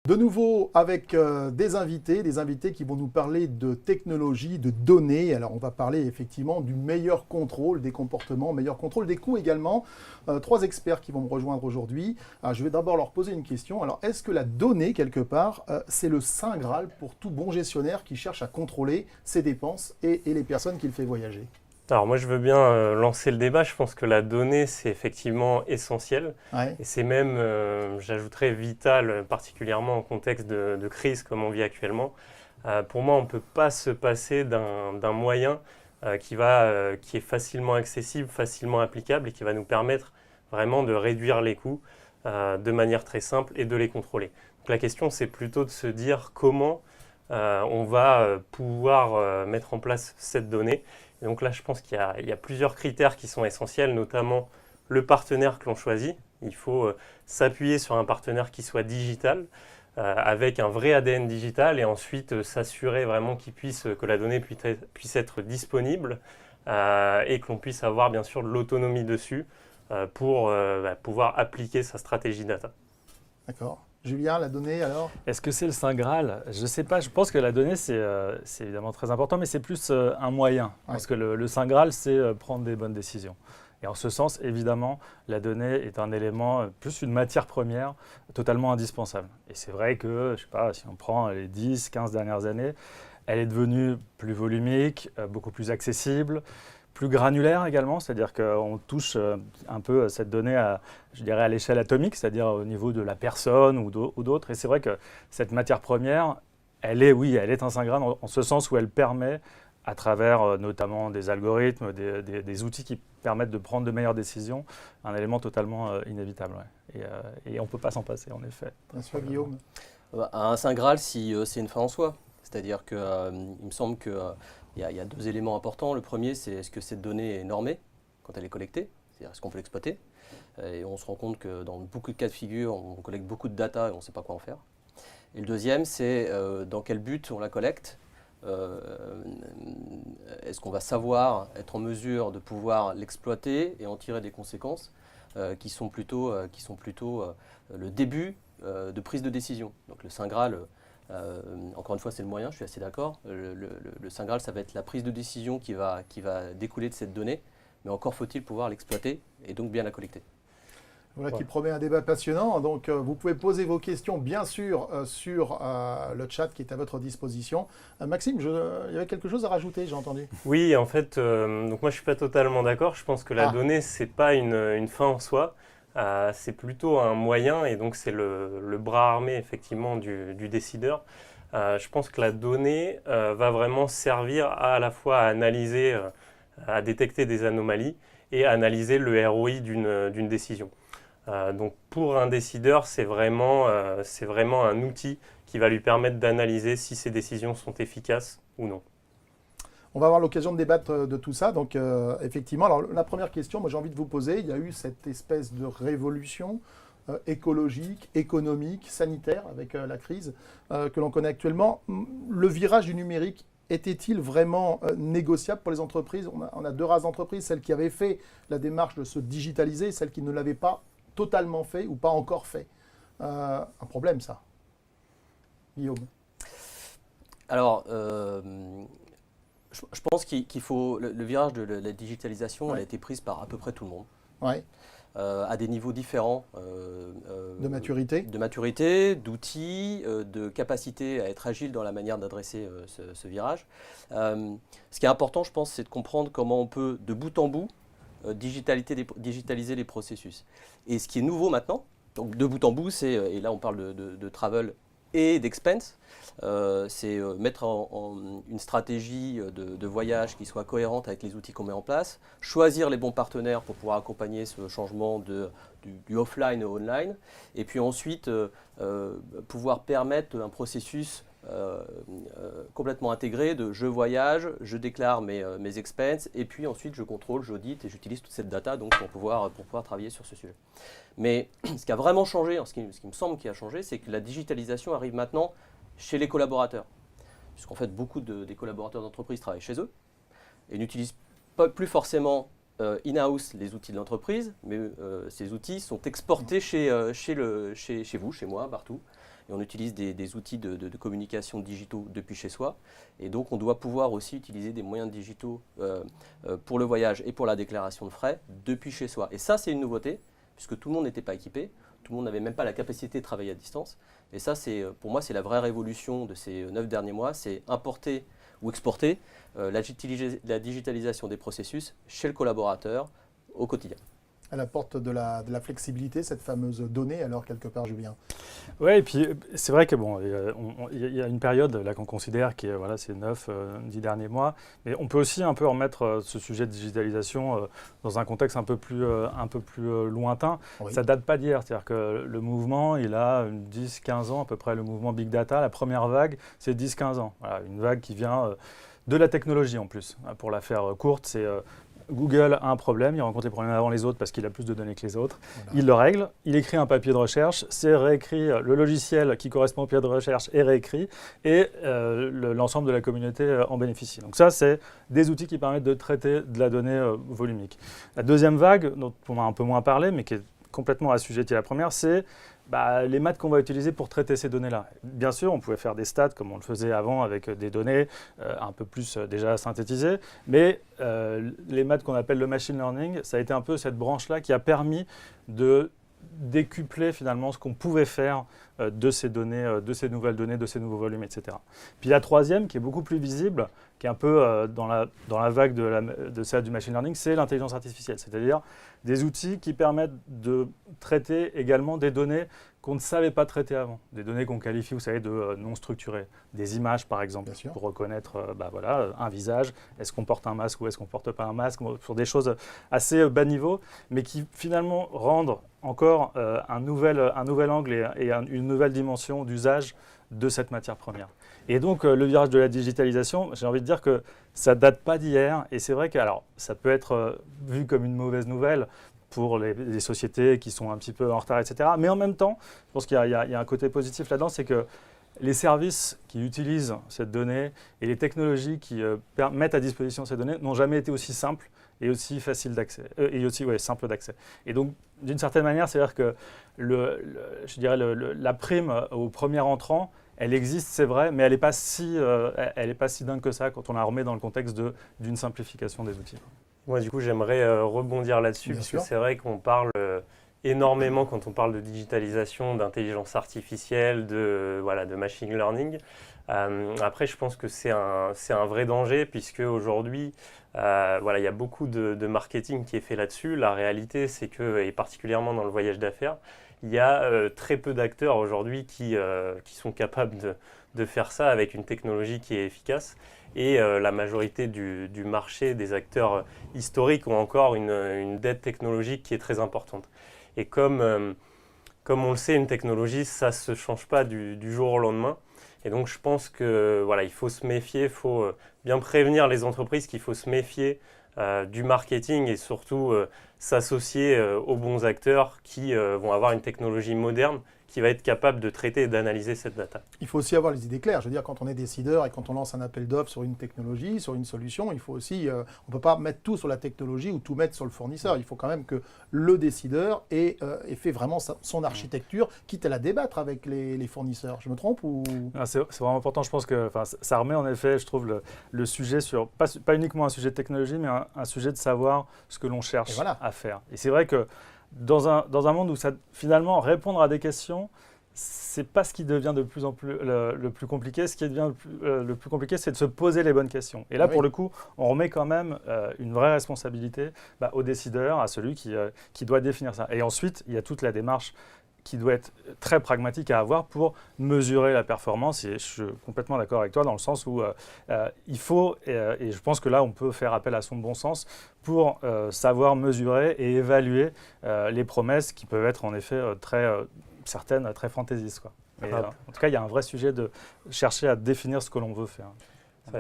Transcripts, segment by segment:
De nouveau avec des invités qui vont nous parler de technologie, de données. Alors on va parler effectivement du meilleur contrôle des comportements, meilleur contrôle des coûts également. Trois experts qui vont me rejoindre aujourd'hui. Je vais d'abord leur poser une question. Alors est-ce que la donnée, quelque part, c'est le saint Graal pour tout bon gestionnaire qui cherche à contrôler ses dépenses et les personnes qu'il fait voyager? Alors moi je veux bien lancer le débat, je pense que la donnée c'est effectivement essentiel Ouais. et c'est même, j'ajouterais, vital, particulièrement en contexte de crise comme on vit actuellement. Pour moi on ne peut pas se passer d'un moyen qui est facilement accessible, facilement applicable et qui va nous permettre vraiment de réduire les coûts de manière très simple et de les contrôler. Donc la question c'est plutôt de se dire comment on va pouvoir mettre en place cette donnée. Et donc là, je pense qu'il y a plusieurs critères qui sont essentiels, notamment le partenaire que l'on choisit. Il faut s'appuyer sur un partenaire qui soit digital, avec un vrai ADN digital, et ensuite s'assurer vraiment que la donnée puisse être disponible et que l'on puisse avoir bien sûr de l'autonomie dessus pour pouvoir appliquer sa stratégie data. D'accord. Julien, la donnée alors? Est-ce que c'est le Saint Graal? Je ne sais pas, je pense que la donnée, c'est évidemment très important, mais c'est plus un moyen. Ouais. Parce que le Saint Graal, c'est prendre des bonnes décisions. Et en ce sens, évidemment, la donnée est un élément, plus une matière première, totalement indispensable. Et c'est vrai que, je ne sais pas, si on prend les 10, 15 dernières années, elle est devenue plus volumique, beaucoup plus accessible, plus granulaire également, c'est-à-dire qu'on touche un peu cette donnée je dirais à l'échelle atomique, c'est-à-dire au niveau de la personne ou d'autres. Et c'est vrai que cette matière première, elle est un saint graal en ce sens où elle permet, à travers notamment des algorithmes, des outils qui permettent de prendre de meilleures décisions, un élément totalement inévitable. Ouais. Et on ne peut pas s'en passer, en effet. Bien sûr, Guillaume. Un saint graal, si c'est une fin en soi. C'est-à-dire qu'il me semble qu'il y a deux éléments importants. Le premier, c'est est-ce que cette donnée est normée quand elle est collectée? C'est-à-dire est-ce qu'on peut l'exploiter? Et on se rend compte que dans beaucoup de cas de figure, on collecte beaucoup de data et on ne sait pas quoi en faire. Et le deuxième, c'est dans quel but on la collecte? Est-ce qu'on va savoir être en mesure de pouvoir l'exploiter et en tirer des conséquences qui sont plutôt le début de prise de décision. Donc le Saint Graal, encore une fois, c'est le moyen, je suis assez d'accord. Le Saint Graal, ça va être la prise de décision qui va découler de cette donnée, mais encore faut-il pouvoir l'exploiter et donc bien la collecter. Voilà qui promet un débat passionnant. Donc, vous pouvez poser vos questions, bien sûr, sur le chat qui est à votre disposition. Maxime, il y avait quelque chose à rajouter, j'ai entendu. Oui, en fait, donc moi je ne suis pas totalement d'accord. Je pense que la donnée, ce n'est pas une fin en soi. C'est plutôt un moyen et donc c'est le bras armé effectivement du décideur. Je pense que la donnée va vraiment servir à la fois à analyser, à détecter des anomalies et à analyser le ROI d'une décision. Donc pour un décideur, c'est vraiment un outil qui va lui permettre d'analyser si ses décisions sont efficaces ou non. On va avoir l'occasion de débattre de tout ça. Donc, effectivement, alors la première question, moi j'ai envie de vous poser, il y a eu cette espèce de révolution écologique, économique, sanitaire avec la crise que l'on connaît actuellement. Le virage du numérique était-il vraiment négociable pour les entreprises? On a deux races d'entreprises, celles qui avaient fait la démarche de se digitaliser et celles qui ne l'avaient pas totalement fait ou pas encore fait. Un problème, ça. Guillaume. Alors, je pense qu'il faut. Le virage de la digitalisation, Ouais. elle a été prise par à peu près tout le monde, Ouais. à des niveaux différents. De maturité. De maturité, d'outils, de capacité à être agile dans la manière d'adresser ce virage. Ce qui est important, je pense, c'est de comprendre comment on peut, de bout en bout, digitaliser les processus. Et ce qui est nouveau maintenant, donc de bout en bout, et là on parle de travel et d'expense, c'est mettre en une stratégie de voyage qui soit cohérente avec les outils qu'on met en place, choisir les bons partenaires pour pouvoir accompagner ce changement du offline au online, et puis ensuite pouvoir permettre un processus complètement intégré de je voyage, je déclare mes expenses et puis ensuite je contrôle, j'audite et j'utilise toute cette data donc pour pouvoir travailler sur ce sujet. Mais ce qui a vraiment changé, ce qui me semble qui a changé, c'est que la digitalisation arrive maintenant chez les collaborateurs. Puisqu'en fait, beaucoup des collaborateurs d'entreprise travaillent chez eux et n'utilisent plus forcément in-house les outils de l'entreprise, mais ces outils sont exportés chez vous, chez moi, partout. et on utilise des outils de communication digitaux depuis chez soi. Et donc, on doit pouvoir aussi utiliser des moyens digitaux pour le voyage et pour la déclaration de frais depuis chez soi. Et ça, c'est une nouveauté, puisque tout le monde n'était pas équipé, tout le monde n'avait même pas la capacité de travailler à distance. Et ça, pour moi, c'est la vraie révolution de ces 9 derniers mois, c'est importer ou exporter la digitalisation des processus chez le collaborateur au quotidien. Elle apporte de la flexibilité, cette fameuse donnée, alors quelque part, Julien. Oui, et puis c'est vrai que bon, il y a une période là qu'on considère qui est voilà, ces 9-10 derniers mois, mais on peut aussi un peu remettre ce sujet de digitalisation dans un contexte un peu plus lointain. Oui. Ça date pas d'hier, c'est-à-dire que le mouvement, il a 10-15 ans à peu près, le mouvement Big Data. La première vague, c'est 10-15 ans. Voilà, une vague qui vient de la technologie en plus. Pour la faire courte, c'est Google a un problème, il rencontre les problèmes avant les autres parce qu'il a plus de données que les autres. Voilà. Il le règle, il écrit un papier de recherche, c'est réécrit, le logiciel qui correspond au papier de recherche est réécrit et l'ensemble de la communauté en bénéficie. Donc ça, c'est des outils qui permettent de traiter de la donnée volumique. La deuxième vague, dont on a un peu moins parlé, mais qui est complètement assujettie à la première, c'est les maths qu'on va utiliser pour traiter ces données-là. Bien sûr, on pouvait faire des stats comme on le faisait avant avec des données un peu plus déjà synthétisées, mais les maths qu'on appelle le machine learning, ça a été un peu cette branche-là qui a permis de décupler finalement ce qu'on pouvait faire de ces données, de ces nouvelles données, de ces nouveaux volumes, etc. Puis la troisième, qui est beaucoup plus visible, qui est un peu dans la vague de celle du machine learning, c'est l'intelligence artificielle, c'est-à-dire des outils qui permettent de traiter également des données qu'on ne savait pas traiter avant, des données qu'on qualifie, vous savez, de non structurées, des images par exemple, pour reconnaître voilà, un visage, est-ce qu'on porte un masque ou est-ce qu'on ne porte pas un masque, sur des choses assez bas niveau, mais qui finalement rendent encore un nouvel angle et une nouvelle dimension d'usage de cette matière première. Et donc le virage de la digitalisation, j'ai envie de dire que ça ne date pas d'hier, et c'est vrai que alors, ça peut être vu comme une mauvaise nouvelle pour les sociétés qui sont un petit peu en retard, etc. Mais en même temps, je pense qu'il y a un côté positif là-dedans, c'est que les services qui utilisent cette donnée et les technologies qui mettent à disposition ces données n'ont jamais été aussi simples et aussi faciles d'accès, et aussi simples d'accès. Et donc, d'une certaine manière, c'est-à-dire que je dirais la prime au premier entrant, elle existe, c'est vrai, mais elle n'est pas si dingue que ça quand on la remet dans le contexte d'une simplification des outils. Moi, du coup, j'aimerais rebondir là-dessus, parce que c'est vrai qu'on parle énormément, quand on parle de digitalisation, d'intelligence artificielle, de machine learning. Après, je pense que c'est un vrai danger, puisque aujourd'hui, il y a beaucoup de marketing qui est fait là-dessus. La réalité, c'est que, et particulièrement dans le voyage d'affaires, il y a très peu d'acteurs aujourd'hui qui sont capables de faire ça avec une technologie qui est efficace. Et la majorité du marché des acteurs historiques ont encore une dette technologique qui est très importante. Et comme on le sait, une technologie, ça ne se change pas du jour au lendemain. Et donc je pense que il faut se méfier, il faut bien prévenir les entreprises qu'il faut se méfier du marketing et surtout s'associer aux bons acteurs qui vont avoir une technologie moderne qui va être capable de traiter et d'analyser cette data. Il faut aussi avoir les idées claires. Je veux dire, quand on est décideur et quand on lance un appel d'offres sur une technologie, sur une solution, il faut aussi, on ne peut pas mettre tout sur la technologie ou tout mettre sur le fournisseur. Il faut quand même que le décideur ait fait vraiment son architecture, quitte à la débattre avec les fournisseurs. Je me trompe ou... C'est vraiment important. Je pense que ça remet en effet, je trouve, le sujet sur, pas uniquement un sujet de technologie, mais un sujet de savoir ce que l'on cherche à faire. Et c'est vrai que dans un monde où finalement répondre à des questions, c'est pas ce qui devient de plus en plus le plus compliqué. Ce qui devient le plus compliqué, c'est de se poser les bonnes questions. Et là, pour le coup, on remet quand même une vraie responsabilité au décideur, à celui qui doit définir ça. Et ensuite, il y a toute la démarche qui doit être très pragmatique à avoir pour mesurer la performance. Et je suis complètement d'accord avec toi dans le sens où il faut, et je pense que là, on peut faire appel à son bon sens pour savoir mesurer et évaluer les promesses qui peuvent être en effet certaines très fantaisistes, quoi. Mais, en tout cas, il y a un vrai sujet de chercher à définir ce que l'on veut faire.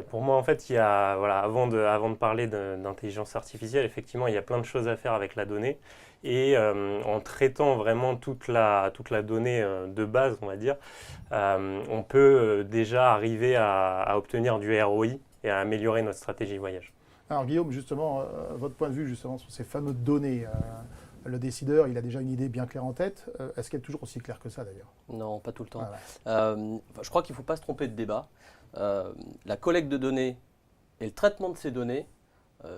Pour moi, en fait, il y a, avant de parler d'intelligence artificielle, effectivement, il y a plein de choses à faire avec la donnée. Et en traitant vraiment toute la donnée de base, on va dire, on peut déjà arriver à obtenir du ROI et à améliorer notre stratégie voyage. Alors Guillaume, justement, votre point de vue justement sur ces fameuses données, le décideur, il a déjà une idée bien claire en tête. Est-ce qu'elle est toujours aussi claire que ça d'ailleurs? Non, pas tout le temps. Ah ouais. Je crois qu'il ne faut pas se tromper de débat. La collecte de données et le traitement de ces données,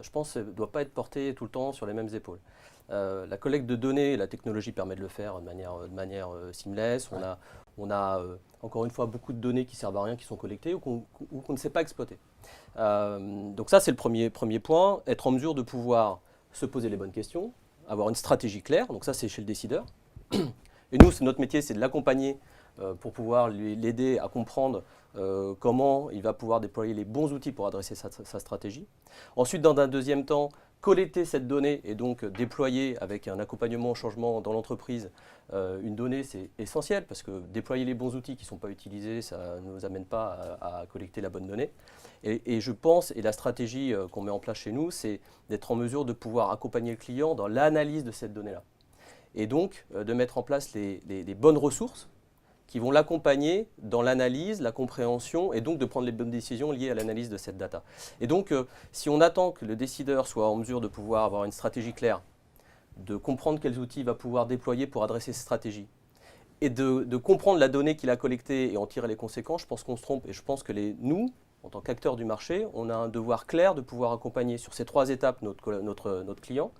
je pense, ne doit pas être porté tout le temps sur les mêmes épaules. La collecte de données, la technologie permet de le faire de manière seamless. Ouais. On a encore une fois beaucoup de données qui servent à rien, qui sont collectées ou qu'on ne sait pas exploiter. Donc ça, c'est le premier point, être en mesure de pouvoir se poser les bonnes questions, avoir une stratégie claire. Donc ça, c'est chez le décideur. Et nous, notre métier, c'est de l'accompagner pour pouvoir l'aider à comprendre comment il va pouvoir déployer les bons outils pour adresser sa stratégie. Ensuite, dans un deuxième temps, collecter cette donnée et donc déployer avec un accompagnement au changement dans l'entreprise une donnée, c'est essentiel parce que déployer les bons outils qui ne sont pas utilisés, ça ne nous amène pas à collecter la bonne donnée. Et je pense, et la stratégie qu'on met en place chez nous, c'est d'être en mesure de pouvoir accompagner le client dans l'analyse de cette donnée-là. Et donc, de mettre en place les bonnes ressources qui vont l'accompagner dans l'analyse, la compréhension et donc de prendre les bonnes décisions liées à l'analyse de cette data. Et donc, si on attend que le décideur soit en mesure de pouvoir avoir une stratégie claire, de comprendre quels outils il va pouvoir déployer pour adresser cette stratégie et de comprendre la donnée qu'il a collectée et en tirer les conséquences, je pense qu'on se trompe. Et je pense que nous, en tant qu'acteurs du marché, on a un devoir clair de pouvoir accompagner sur ces 3 étapes notre client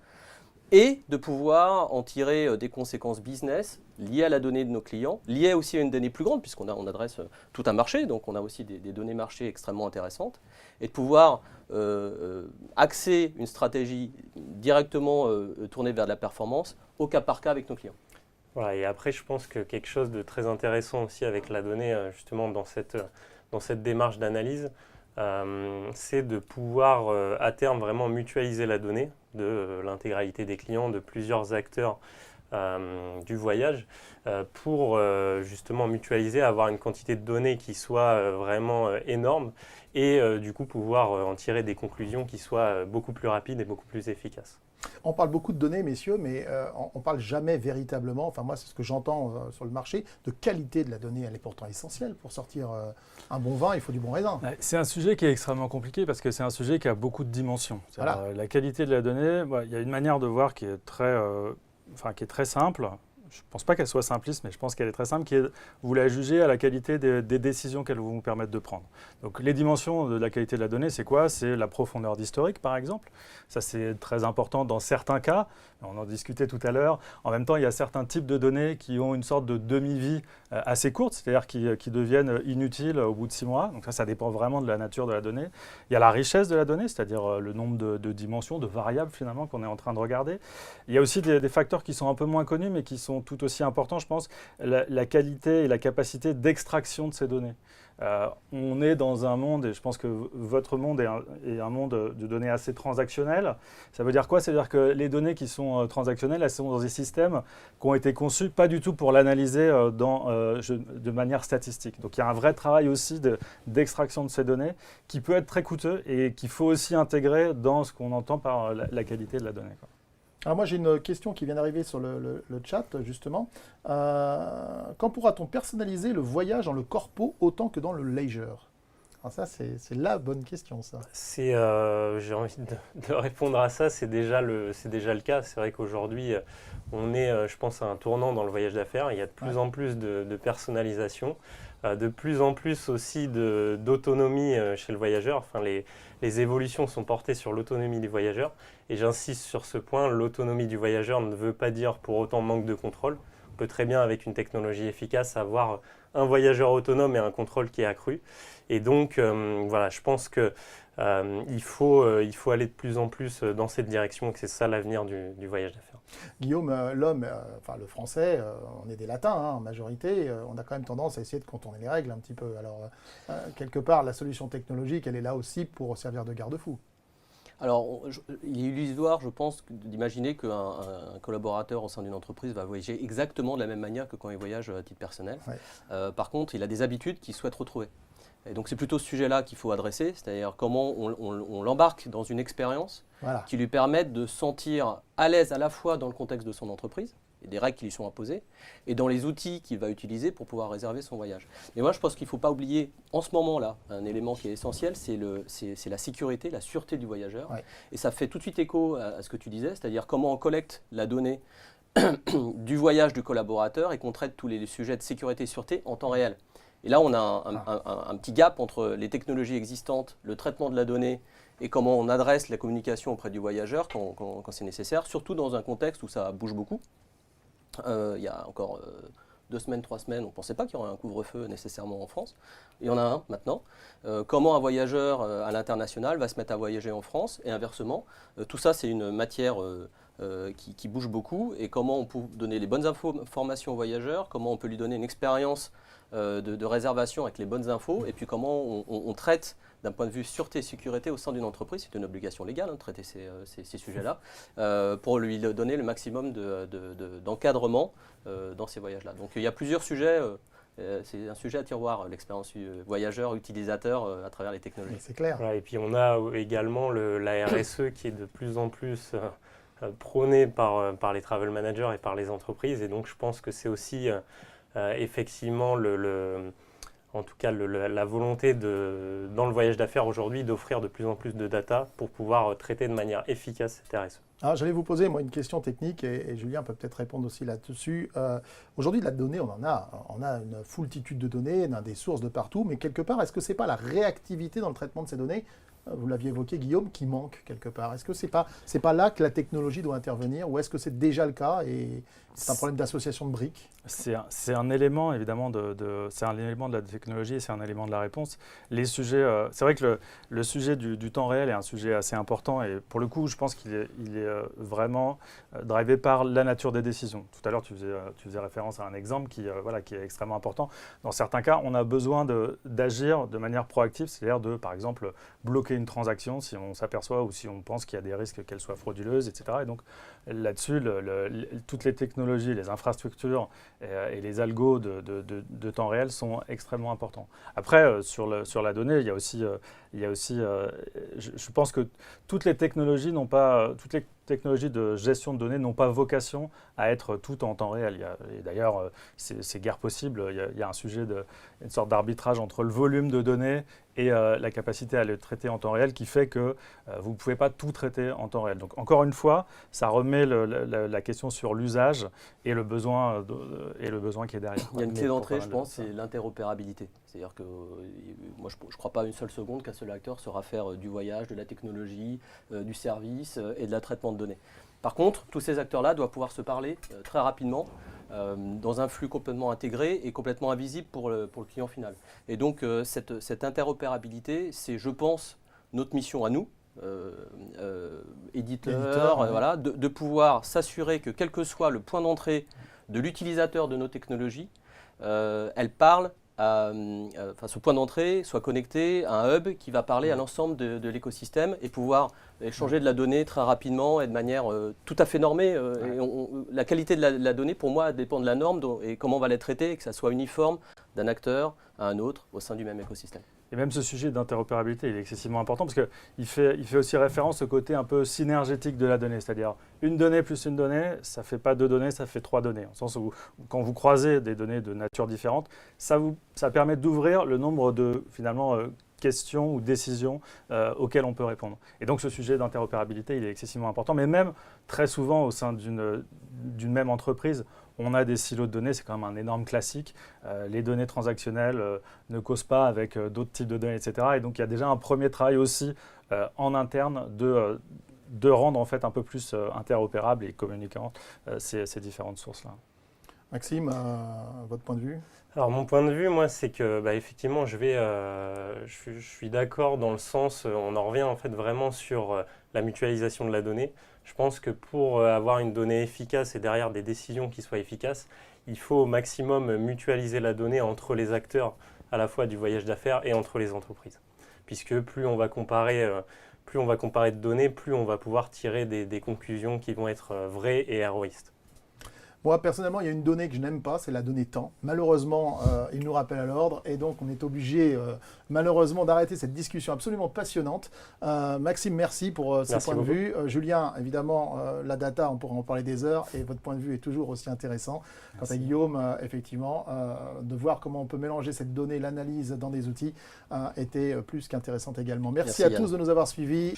et de pouvoir en tirer des conséquences business liées à la donnée de nos clients, liées aussi à une donnée plus grande, puisqu'on adresse tout un marché, donc on a aussi des données marché extrêmement intéressantes, et de pouvoir axer une stratégie directement tournée vers la performance au cas par cas avec nos clients. Voilà, et après, je pense que quelque chose de très intéressant aussi avec la donnée, justement dans cette démarche d'analyse, c'est de pouvoir à terme vraiment mutualiser la donnée de l'intégralité des clients, de plusieurs acteurs du voyage, pour justement mutualiser, avoir une quantité de données qui soit vraiment énorme et du coup pouvoir en tirer des conclusions qui soient beaucoup plus rapides et beaucoup plus efficaces. On parle beaucoup de données, messieurs, mais on ne parle jamais véritablement, enfin moi c'est ce que j'entends sur le marché, de qualité de la donnée. Elle est pourtant essentielle pour sortir un bon vin, il faut du bon raisin. C'est un sujet qui est extrêmement compliqué parce que c'est un sujet qui a beaucoup de dimensions. Voilà. La qualité de la donnée, il y a une manière de voir qui est très simple. Je ne pense pas qu'elle soit simpliste, mais je pense qu'elle est très simple, qui est vous la jugez à la qualité des décisions qu'elle vous permettre de prendre. Donc les dimensions de la qualité de la donnée, c'est quoi? C'est la profondeur d'historique, par exemple. Ça, c'est très important dans certains cas. On en discutait tout à l'heure. En même temps, il y a certains types de données qui ont une sorte de demi-vie assez courte, c'est-à-dire qui deviennent inutiles au bout de 6 mois. Donc ça dépend vraiment de la nature de la donnée. Il y a la richesse de la donnée, c'est-à-dire le nombre de dimensions, de variables finalement qu'on est en train de regarder. Il y a aussi des facteurs qui sont un peu moins connus, mais qui sont tout aussi importants, je pense, la qualité et la capacité d'extraction de ces données. On est dans un monde, et je pense que votre monde est un monde de données assez transactionnel. Ça veut dire quoi? Ça veut dire que les données qui sont transactionnelles, elles sont dans des systèmes qui ont été conçus pas du tout pour l'analyser de manière statistique. Donc il y a un vrai travail aussi d'extraction de ces données qui peut être très coûteux et qu'il faut aussi intégrer dans ce qu'on entend par la qualité de la donnée, quoi. Alors moi j'ai une question qui vient d'arriver sur le chat justement. Quand pourra-t-on personnaliser le voyage dans le corpo autant que dans le leisure? Alors ça c'est la bonne question ça. J'ai envie de répondre à ça, c'est déjà le cas. C'est vrai qu'aujourd'hui on est, je pense, à un tournant dans le voyage d'affaires. Il y a de plus en plus de personnalisation, de plus en plus aussi d'autonomie chez le voyageur. Enfin, les évolutions sont portées sur l'autonomie du voyageur. Et j'insiste sur ce point, l'autonomie du voyageur ne veut pas dire pour autant manque de contrôle. On peut très bien, avec une technologie efficace, avoir un voyageur autonome et un contrôle qui est accru. Et donc, voilà, je pense qu'il faut aller de plus en plus dans cette direction et que c'est ça l'avenir du voyage d'affaires. Guillaume, l'homme, enfin le français, on est des latins en majorité, on a quand même tendance à essayer de contourner les règles un petit peu. Alors, quelque part, la solution technologique, elle est là aussi pour servir de garde-fou. Alors, il est illusoire, je pense, d'imaginer qu'un collaborateur au sein d'une entreprise va voyager exactement de la même manière que quand il voyage à titre personnel. Ouais. Par contre, il a des habitudes qu'il souhaite retrouver. Et donc, c'est plutôt ce sujet-là qu'il faut adresser, c'est-à-dire comment on l'embarque dans une expérience qui lui permette de se sentir à l'aise à la fois dans le contexte de son entreprise, et des règles qui lui sont imposées, et dans les outils qu'il va utiliser pour pouvoir réserver son voyage. Et moi, je pense qu'il ne faut pas oublier, en ce moment-là, un élément qui est essentiel, c'est la sécurité, la sûreté du voyageur. Ouais. Et ça fait tout de suite écho à ce que tu disais, c'est-à-dire comment on collecte la donnée du voyage du collaborateur et qu'on traite tous les sujets de sécurité et sûreté en temps réel. Et là, on a un petit gap entre les technologies existantes, le traitement de la donnée et comment on adresse la communication auprès du voyageur quand c'est nécessaire, surtout dans un contexte où ça bouge beaucoup. Il y a encore 2 semaines, 3 semaines, on ne pensait pas qu'il y aurait un couvre-feu nécessairement en France. Il y en a un maintenant. Comment un voyageur à l'international va se mettre à voyager en France et inversement. Tout ça, c'est une matière qui bouge beaucoup et comment on peut donner les bonnes informations au voyageur, comment on peut lui donner une expérience de réservation avec les bonnes infos et puis comment on traite d'un point de vue sûreté et sécurité au sein d'une entreprise, c'est une obligation légale de traiter ces sujets-là, pour lui donner le maximum d'encadrement dans ces voyages-là. Donc il y a plusieurs sujets, c'est un sujet à tiroir, l'expérience voyageur, utilisateur à travers les technologies. C'est clair. Voilà, et puis on a également la RSE qui est de plus en plus prônée par les travel managers et par les entreprises, et donc je pense que c'est aussi effectivement en tout cas la volonté dans le voyage d'affaires aujourd'hui d'offrir de plus en plus de data pour pouvoir traiter de manière efficace cette RSE. Alors, j'allais vous poser moi une question technique et Julien peut peut-être répondre aussi là-dessus. Aujourd'hui, de la donnée, on a une foultitude de données, on a des sources de partout, mais quelque part, est-ce que c'est pas la réactivité dans le traitement de ces données, vous l'aviez évoqué Guillaume, qui manque quelque part? Est-ce que c'est pas là que la technologie doit intervenir ou est-ce que c'est déjà le cas et c'est un problème d'association de briques? C'est un élément évidemment c'est un élément de la technologie et c'est un élément de la réponse. Les sujets, c'est vrai que le sujet du temps réel est un sujet assez important et pour le coup, je pense qu'il est vraiment drivé par la nature des décisions. Tout à l'heure, tu faisais référence à un exemple qui est extrêmement important. Dans certains cas, on a besoin d'agir de manière proactive, c'est-à-dire par exemple, bloquer une transaction si on s'aperçoit ou si on pense qu'il y a des risques qu'elle soit frauduleuse, etc. Et donc là-dessus, toutes les technologies, les infrastructures et les algos de temps réel sont extrêmement importants. Après, sur la donnée, il y a aussi je pense que toutes les technologies de gestion de données n'ont pas vocation à être toutes en temps réel. Et d'ailleurs, c'est guère possible. Il y a un sujet une sorte d'arbitrage entre le volume de données et la capacité à le traiter en temps réel qui fait que vous ne pouvez pas tout traiter en temps réel. Donc encore une fois, ça remet la question sur l'usage et le besoin qui est derrière. Il y a une clé d'entrée, je pense, c'est l'interopérabilité. C'est-à-dire que moi, je ne crois pas une seule seconde qu'un seul acteur saura faire du voyage, de la technologie, du service et de la traitement de données. Par contre, tous ces acteurs-là doivent pouvoir se parler très rapidement dans un flux complètement intégré et complètement invisible pour le client final. Et donc, cette interopérabilité, c'est, je pense, notre mission à nous, éditeurs, ouais. de pouvoir s'assurer que quel que soit le point d'entrée de l'utilisateur de nos technologies, elle parle ce point d'entrée soit connecté à un hub qui va parler à l'ensemble de l'écosystème et pouvoir échanger de la donnée très rapidement et de manière tout à fait normée. La qualité de la donnée, pour moi, dépend de la norme et comment on va la traiter et que ça soit uniforme d'un acteur à un autre au sein du même écosystème. Et même ce sujet d'interopérabilité, il est excessivement important parce qu'il fait aussi référence au côté un peu synergétique de la donnée. C'est-à-dire, une donnée plus une donnée, ça ne fait pas 2 données, ça fait 3 données. En sens où, quand vous croisez des données de nature différente, ça permet d'ouvrir le nombre de, finalement, questions ou décisions auxquelles on peut répondre. Et donc, ce sujet d'interopérabilité, il est excessivement important. Mais même, très souvent, au sein d'une même entreprise, on a des silos de données, c'est quand même un énorme classique. Les données transactionnelles ne causent pas avec d'autres types de données, etc. Et donc, il y a déjà un premier travail aussi en interne de rendre en fait un peu plus interopérable et communicant ces différentes sources-là. Maxime, votre point de vue? Alors mon point de vue, moi, c'est que effectivement, je suis d'accord dans le sens, on en revient en fait vraiment sur la mutualisation de la donnée. Je pense que pour avoir une donnée efficace et derrière des décisions qui soient efficaces, il faut au maximum mutualiser la donnée entre les acteurs à la fois du voyage d'affaires et entre les entreprises. Puisque plus on va comparer de données, plus on va pouvoir tirer des conclusions qui vont être vraies et héroïstes. Moi, personnellement, il y a une donnée que je n'aime pas, c'est la donnée temps. Malheureusement, il nous rappelle à l'ordre et donc on est obligé, malheureusement, d'arrêter cette discussion absolument passionnante. Maxime, merci pour ce Merci point de beaucoup. vue. Julien, évidemment, la data, on pourra en parler des heures et votre point de vue est toujours aussi intéressant. Quant à Guillaume, effectivement, de voir comment on peut mélanger cette donnée, l'analyse dans des outils, était plus qu'intéressante également. Merci à Yann. tous de nous avoir suivis.